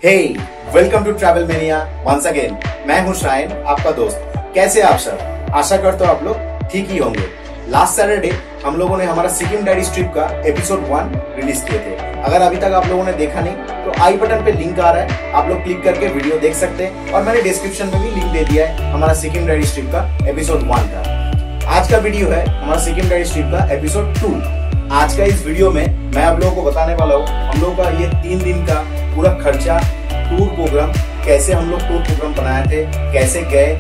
Hey welcome to travel mania once again. मैं हूं शायन, आपका दोस्त। कैसे आप सब? आशा करता हूं आप लोग ठीक ही होंगे। लास्ट सैटरडे हम लोगों ने हमारा सिक्किम डायरीज ट्रिप का एपिसोड 1 रिलीज किए थे। अगर अभी तक आप लोगों ने देखा नहीं तो आई बटन पे लिंक आ रहा है, आप लोग क्लिक करके वीडियो देख सकते हैं और मैंने डिस्क्रिप्शन में भी लिंक दे दिया है हमारा सिक्किम डायरीज ट्रिप का एपिसोड 1 का। आज का वीडियो है हमारा सिक्किम डायरीज ट्रिप का एपिसोड 2। आज का इस वीडियो में मैं आप लोगों को बताने वाला हूँ हम लोग का ये 3 दिन का पूरा खर्चा, टूर प्रोग्राम, कैसे हम लोग टूर प्रोग्राम बनाए थे, कैसे गए,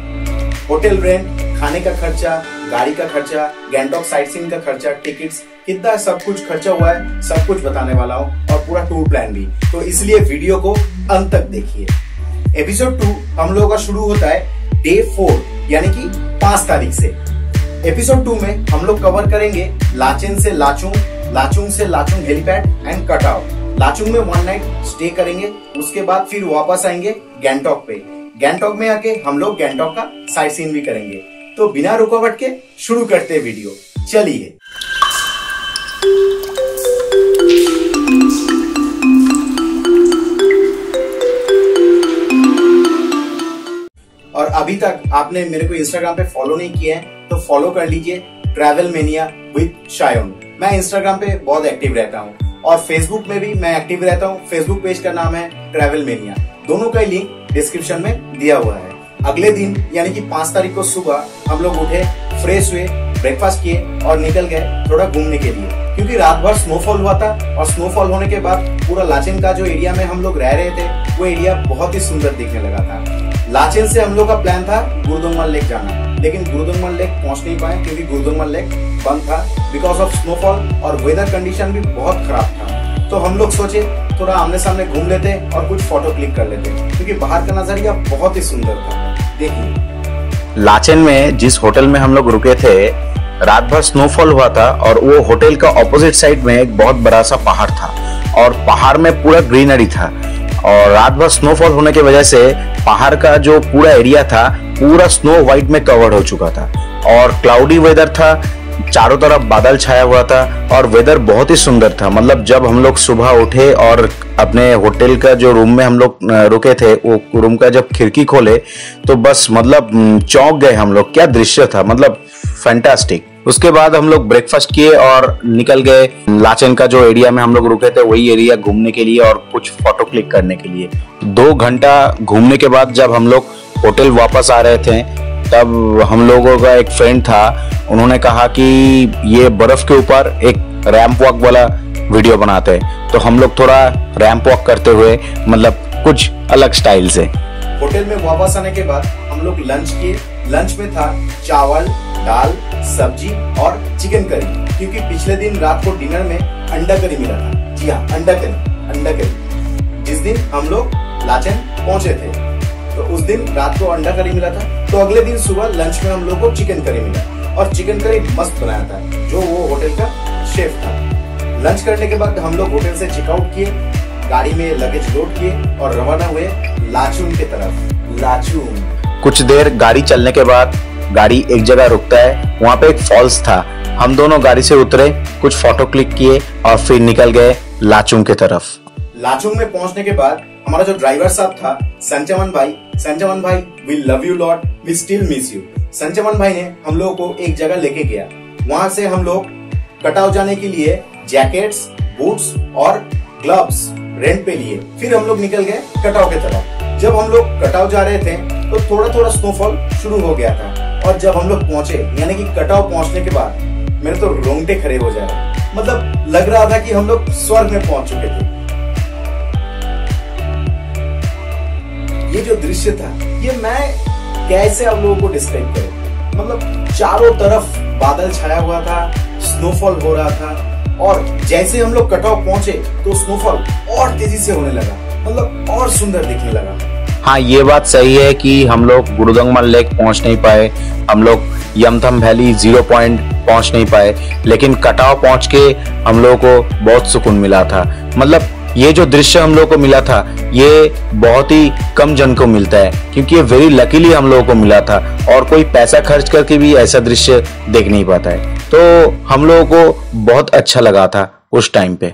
होटल रेंट, खाने का खर्चा, गाड़ी का खर्चा, गैंगटॉक साइटसीइंग का खर्चा, टिकट्स, कितना सब कुछ खर्चा हुआ है, सब कुछ बताने वाला हूँ और पूरा टूर प्लान भी। तो इसलिए वीडियो को अंत तक देखिए। एपिसोड 2 हम लोगों का शुरू होता है डे 4 यानी कि 5 तारीख से। एपिसोड 2 में हम लोग कवर करेंगे लाचेन से लाचुंग, लाचुंग से लाचुंग हेलीपैड एंड कटाव। लाचुंग में 1 नाइट स्टे करेंगे, उसके बाद फिर वापस आएंगे गैंगटॉक पे। गैंगटॉक में आके हम लोग गैंगटॉक का साइट सीन भी करेंगे। तो बिना रुकावट के शुरू करते हैं वीडियो, चलिए। और अभी तक आपने मेरे को इंस्टाग्राम पे फॉलो नहीं किया है तो फॉलो कर लीजिए, ट्रैवल मेनिया विद शायन। मैं इंस्टाग्राम पे बहुत एक्टिव रहता हूँ और फेसबुक में भी मैं एक्टिव रहता हूँ। फेसबुक पेज का नाम है ट्रैवल मेनिया, दोनों का लिंक डिस्क्रिप्शन में दिया हुआ है। अगले दिन यानी कि 5 तारीख को सुबह हम लोग उठे, फ्रेश हुए, ब्रेकफास्ट किए और निकल गए थोड़ा घूमने के लिए, क्योंकि रात भर स्नोफॉल हुआ था और स्नोफॉल होने के बाद पूरा लाचेन का जो एरिया में हम लोग रह रहे थे वो एरिया बहुत ही सुंदर दिखने लगा था। लाचेन से हम लोग का प्लान था गुरुदोंगमन लेक जाना, लेकिन गुरुदोंगमन लेक पहुंच नहीं पाए क्योंकि गुरुदोंगमन लेक बंद था बिकॉज ऑफ स्नोफॉल और वेदर कंडीशन भी बहुत खराब था। तो हम लोग सोचे थोड़ा आमने सामने घूम लेते और कुछ फोटो क्लिक कर लेते क्योंकि बाहर का नजरिया बहुत ही सुंदर था। देखिए, लाचेन में जिस होटल में हम लोग रुके थे, रात भर स्नोफॉल हुआ था और वो होटल का ऑपोजिट साइड में एक बहुत बड़ा सा पहाड़ था और पहाड़ में पूरा ग्रीनरी था। और रात भर स्नोफॉल होने की वजह से पहाड़ का जो पूरा एरिया था पूरा स्नो व्हाइट में कवर्ड हो चुका था और क्लाउडी वेदर था, चारों तरफ बादल छाया हुआ था और वेदर बहुत ही सुंदर था। मतलब जब हम लोग सुबह उठे और अपने होटल का जो रूम में हम लोग रुके थे वो रूम का जब खिड़की खोले तो बस मतलब चौंक गए हम लोग, क्या दृश्य था, मतलब फैंटास्टिक। उसके बाद हम लोग ब्रेकफास्ट किए और निकल गए लाचेन का जो एरिया में हम लोग रुके थे वही एरिया घूमने के लिए और कुछ फोटो क्लिक करने के लिए। 2 घंटा घूमने के बाद जब हम लोग होटल वापस आ रहे थे तब हम लोगों का एक फ्रेंड था, उन्होंने कहा कि ये बर्फ के ऊपर एक रैंप वॉक वाला वीडियो बनाते हैं। तो हम लोग थोड़ा रैंप वॉक करते हुए मतलब कुछ अलग स्टाइल से होटल में वापस आने के बाद हम लोग लंच किए। लंच में था चावल, दाल, सब्जी और चिकन करी, क्योंकि पिछले दिन रात को डिनर में अंडा करी मिला था। जी हाँ, अंडा करी जिस दिन हम लोग लाचेन पहुंचे थे तो उस दिन रात को अंडा करी मिला था। तो अगले दिन सुबह लंच में हम लोग को चिकन करी मिला और चिकन करी मस्त बनाया था जो वो होटल का शेफ था। लंच करने के बाद हम लोग होटल से चेकआउट किए, गाड़ी में लगेज लोड किए और रवाना हुए लाचुंग की तरफ। लाचुंग कुछ देर गाड़ी चलने के बाद गाड़ी एक जगह रुकता है, वहां पे एक फॉल्स था। हम दोनों गाड़ी से उतरे, कुछ फोटो क्लिक किए और फिर निकल गए लाचुंग की तरफ। लाचुंग में पहुंचने के बाद हमारा जो ड्राइवर साहब था संचमन भाई, we love you lot, we still miss you. Sanchman भाई ने हम लोगों को एक जगह लेके गया। वहां से हम लोग कटाव जाने के लिए जैकेट्स, बूट्स और ग्लव्स रेंट पे लिए। फिर हम लोग निकल गए कटाव की तरफ। जब हम लोग कटाव जा रहे थे तो थोड़ा स्नोफॉल शुरू हो गया था और जब हम लोग पहुंचे यानी कि कटाव पहुंचने के बाद मेरे तो रोंगटे खड़े हो जाए, मतलब लग रहा था कि हम लोग स्वर्ग में पहुंच चुके थे। ये जो दृश्य था ये मैं कैसे आप लोगों को डिस्क्राइब करूं, मतलब चारों तरफ बादल छाया हुआ था, स्नोफॉल हो रहा था और जैसे हम लोग कटाव पहुंचे तो स्नोफॉल और तेजी से होने लगा, मतलब और सुंदर दिखने लगा। हाँ, ये बात सही है कि हम लोग गुरुदोंगमन लेक पहुंच नहीं पाए, हम लोग यमथम वैली 0 पॉइंट पहुंच नहीं पाए, लेकिन कटाव पहुंच के हम लोगों को बहुत सुकून मिला था। मतलब ये जो दृश्य हम लोगों को मिला था ये बहुत ही कम जन को मिलता है, क्योंकि ये वेरी लकीली हम लोगों को मिला था और कोई पैसा खर्च करके भी ऐसा दृश्य देख नहीं पाता है। तो हम लोगों को बहुत अच्छा लगा था उस टाइम पे।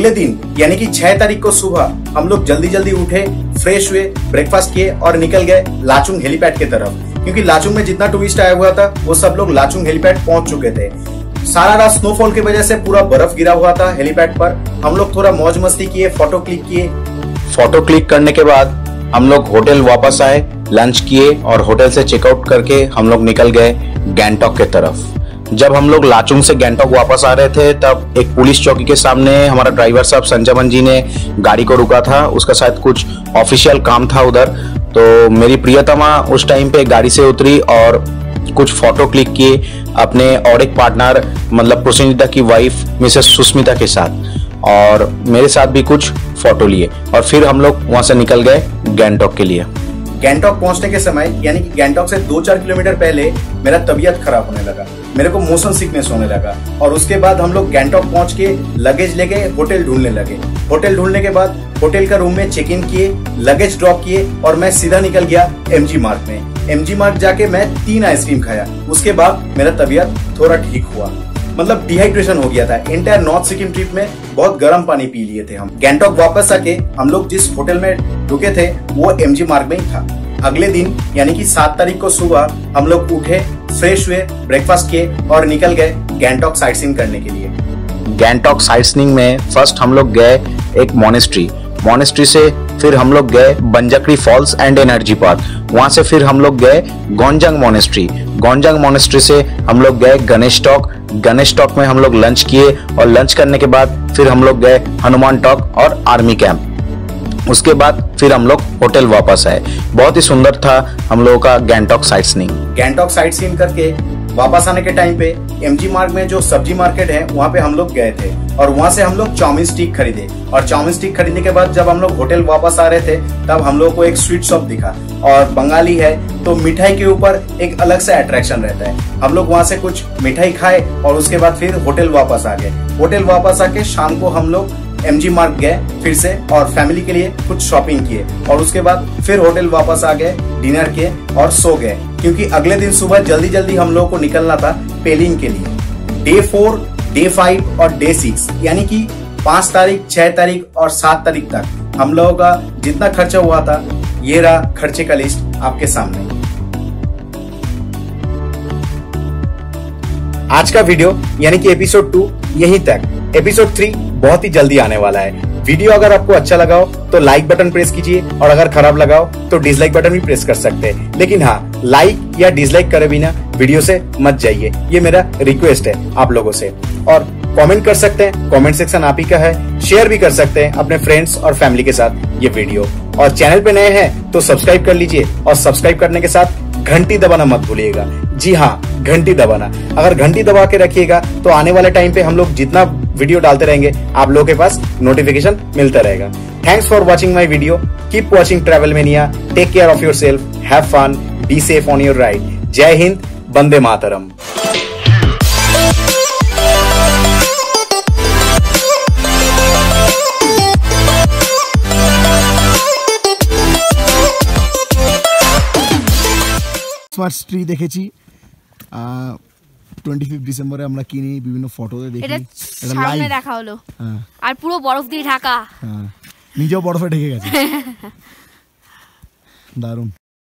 अगले दिन यानी कि 6 तारीख को सुबह हम लोग जल्दी जल्दी उठे, फ्रेश हुए, ब्रेकफास्ट किए और निकल गए लाचुंग हेलीपैड की तरफ, क्योंकि लाचुंग में जितना टूरिस्ट आया हुआ था वो सब लोग लाचुंग हेलीपैड पहुंच चुके थे। सारा रात स्नोफॉल की वजह से पूरा बर्फ गिरा हुआ था हेलीपैड पर। हम लोग थोड़ा मौज मस्ती किए, फोटो क्लिक किए। फोटो क्लिक करने के बाद हम लोग होटल वापस आए, लंच किए और होटल से चेकआउट करके हम लोग निकल गए गैंगटॉक के तरफ। जब हम लोग लाचुंग से गैंगटॉक वापस आ रहे थे तब एक पुलिस चौकी के सामने हमारा ड्राइवर साहब संजमन जी ने गाड़ी को रुका था। उसका शायद कुछ ऑफिशियल काम था उधर, तो मेरी प्रियतमा उस टाइम पे गाड़ी से उतरी और कुछ फोटो क्लिक किए अपने और एक पार्टनर मतलब प्रसन्नता की वाइफ मिसेस सुष्मिता के साथ, और मेरे साथ भी कुछ फोटो लिए और फिर हम लोग वहां से निकल गए गैंगटॉक के लिए। गैंगटॉक पहुंचने के समय यानी कि गैंगटॉक से 2-4 किलोमीटर पहले मेरा तबीयत खराब होने लगा, मेरे को मोशन सिकनेस होने लगा और उसके बाद हम लोग गैंगटॉक पहुंच के लगेज लेके होटल ढूंढने लगे। होटल ढूंढने के बाद होटल का रूम में चेक इन किए, लगेज ड्रॉप किए और मैं सीधा निकल गया एमजी मार्ग में। एमजी मार्ग जाके मैं 3 आइसक्रीम खाया। उसके बाद मेरा तबीयत थोड़ा ठीक हुआ, मतलब डिहाइड्रेशन हो गया था। एंटायर नॉर्थ सिक्किम ट्रिप में बहुत गर्म पानी पी लिए थे हम। गैंगटॉक वापस आके हम लोग जिस होटल में रुके थे वो एमजी मार्ग में ही था। अगले दिन यानी कि 7 तारीख को सुबह हम लोग उठे, फ्रेश हुए, ब्रेकफास्ट किए और निकल गए गैंगटॉक साइटसीइंग करने के लिए। गैंगटॉक साइटसीइंग में फर्स्ट हम लोग गए एक मॉनेस्ट्री से फिर हम लोग गए बंजाकरी फॉल्स एंड एनर्जी पार्क। वहां से फिर हम लोग गए गोंजांग मॉनेस्ट्री से हम लोग गए गणेश टॉक में हम लोग लंच किए और लंच करने के बाद फिर हम लोग गए हनुमान टॉक और आर्मी कैंप। उसके बाद फिर हम लोग होटल वापस आए। बहुत ही सुंदर था हम लोगों का गैंगटॉक साइटसीइंग करके वापस आने के टाइम पे एमजी मार्ग में जो सब्जी मार्केट है वहाँ पे हम लोग गए थे और वहाँ से हम लोग चाउमीन स्टिक खरीदे और चाउमीन स्टिक खरीदने के बाद जब हम लोग होटल वापस आ रहे थे तब हम लोग को एक स्वीट शॉप दिखा और बंगाली है तो मिठाई के ऊपर एक अलग सा अट्रैक्शन रहता है। हम लोग वहाँ से कुछ मिठाई खाए और उसके बाद फिर होटल वापस आ गए। होटल वापस आके शाम को हम लोग एमजी मार्ग गए फिर से और फैमिली के लिए कुछ शॉपिंग किए और उसके बाद फिर होटल वापस आ गए, डिनर किए और सो गए, क्योंकि अगले दिन सुबह जल्दी जल्दी हम लोगों को निकलना था पेलिंग के लिए। डे 4, डे 5 और डे 6 यानी कि 5 तारीख, 6 तारीख और 7 तारीख तक हम लोगों का जितना खर्चा हुआ था ये रहा खर्चे का लिस्ट आपके सामने। आज का वीडियो यानी कि एपिसोड 2 यहीं तक। एपिसोड 3 बहुत ही जल्दी आने वाला है। वीडियो अगर आपको अच्छा लगा हो तो लाइक बटन प्रेस कीजिए और अगर खराब लगा हो तो डिसलाइक बटन भी प्रेस कर सकते हैं, लेकिन हाँ लाइक या डिसलाइक करे बिना वीडियो से मत जाइए, ये मेरा रिक्वेस्ट है आप लोगों से। और कमेंट कर सकते हैं, कमेंट सेक्शन आप ही का है। शेयर भी कर सकते हैं अपने फ्रेंड्स और फैमिली के साथ ये वीडियो। और चैनल पे नए हैं तो सब्सक्राइब कर लीजिए और सब्सक्राइब करने के साथ घंटी दबाना मत भूलिएगा। जी हाँ, घंटी दबाना। अगर घंटी दबा के रखिएगा तो आने वाले टाइम पे हम लोग जितना वीडियो डालते रहेंगे आप लोगों के पास नोटिफिकेशन मिलता रहेगा। Thanks for watching my video. Keep watching travel mania. Take care of yourself, have fun, be safe on your ride. जय हिंद, वंदे मातरम। ক্রিসমাস ট্রি দেখেছি 25 ডিসেম্বরে আমরা কিনি, বিভিন্ন ফটোতে দেখি। এটা সামনে রাখা হলো আর পুরো বরফ দিয়ে ঢাকা। নিজেও বরফে ঢেকে গেছে। দারুণ।